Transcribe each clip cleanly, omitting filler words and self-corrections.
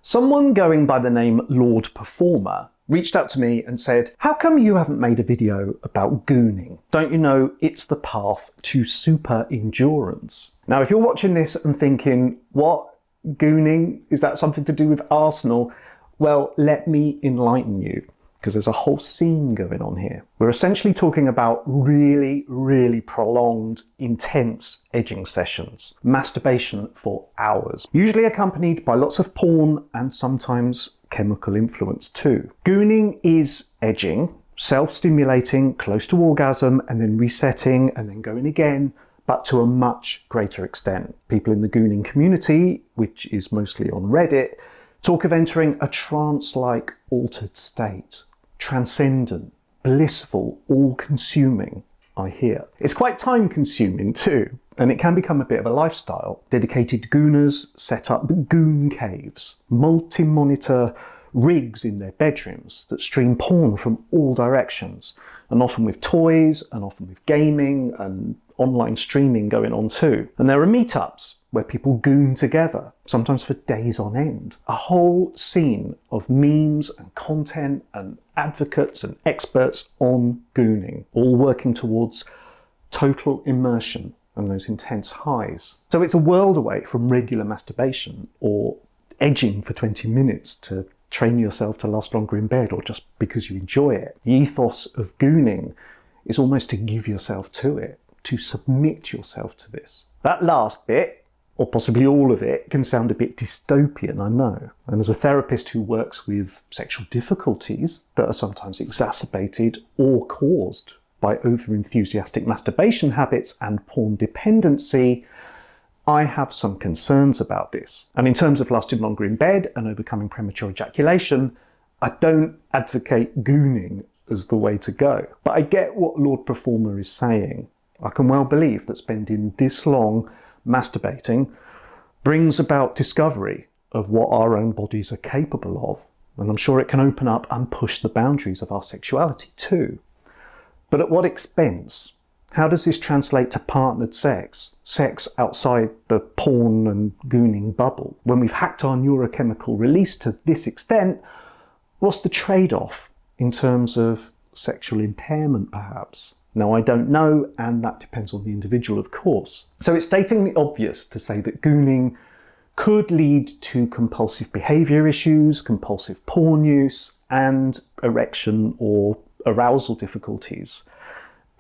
Someone going by the name Lord Performer reached out to me and said, "How come you haven't made a video about gooning? Don't you know it's the path to super endurance?" Now, if you're watching this and thinking, what? Gooning? Is that something to do with Arsenal? Well, let me enlighten you, because there's a whole scene going on here. We're essentially talking about really prolonged, intense edging sessions. Masturbation for hours, usually accompanied by lots of porn and sometimes chemical influence too. Gooning is edging, self-stimulating, close to orgasm, and then resetting, and then going again, but to a much greater extent. People in the Gooning community, which is mostly on Reddit, talk of entering a trance-like altered state. Transcendent, blissful, all-consuming, I hear. It's quite time-consuming too, and it can become a bit of a lifestyle. Dedicated gooners set up goon caves, multi-monitor rigs in their bedrooms that stream porn from all directions, and often with toys, and often with gaming, and online streaming going on too. And there are meetups where people goon together, sometimes for days on end. A whole scene of memes and content and advocates and experts on gooning, all working towards total immersion and those intense highs. So it's a world away from regular masturbation or edging for 20 minutes to train yourself to last longer in bed or just because you enjoy it. The ethos of gooning is almost to give yourself to it, to submit yourself to this. That last bit, or possibly all of it, can sound a bit dystopian, I know. And as a therapist who works with sexual difficulties that are sometimes exacerbated or caused by over-enthusiastic masturbation habits and porn dependency, I have some concerns about this. And in terms of lasting longer in bed and overcoming premature ejaculation, I don't advocate gooning as the way to go. But I get what Lord Performer is saying. I can well believe that spending this long masturbating brings about discovery of what our own bodies are capable of. And I'm sure it can open up and push the boundaries of our sexuality too. But at what expense? How does this translate to partnered sex? Sex outside the porn and gooning bubble? When we've hacked our neurochemical release to this extent, what's the trade-off in terms of sexual impairment perhaps? Now, I don't know, and that depends on the individual, of course. So it's stating the obvious to say that gooning could lead to compulsive behaviour issues, compulsive porn use, and erection or arousal difficulties,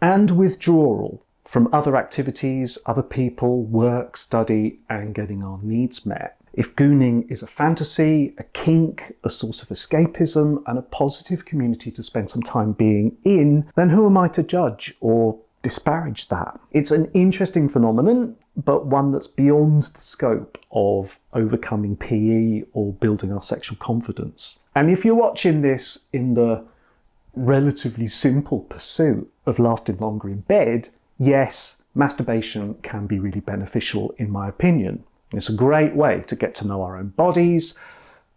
and withdrawal from other activities, other people, work, study, and getting our needs met. If gooning is a fantasy, a kink, a source of escapism, and a positive community to spend some time being in, then who am I to judge or disparage that? It's an interesting phenomenon, but one that's beyond the scope of overcoming PE or building our sexual confidence. And if you're watching this in the relatively simple pursuit of lasting longer in bed, yes, masturbation can be really beneficial in my opinion. It's a great way to get to know our own bodies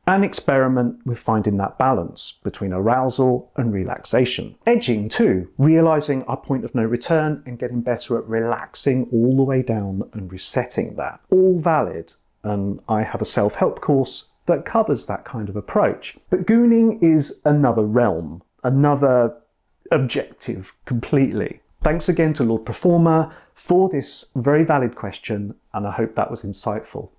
and experiment with finding that balance between arousal and relaxation. Edging too, realising our point of no return and getting better at relaxing all the way down and resetting that. All valid, and I have a self-help course that covers that kind of approach. But gooning is another realm, another objective completely. Thanks again to Lord Performer for this very valid question, and I hope that was insightful.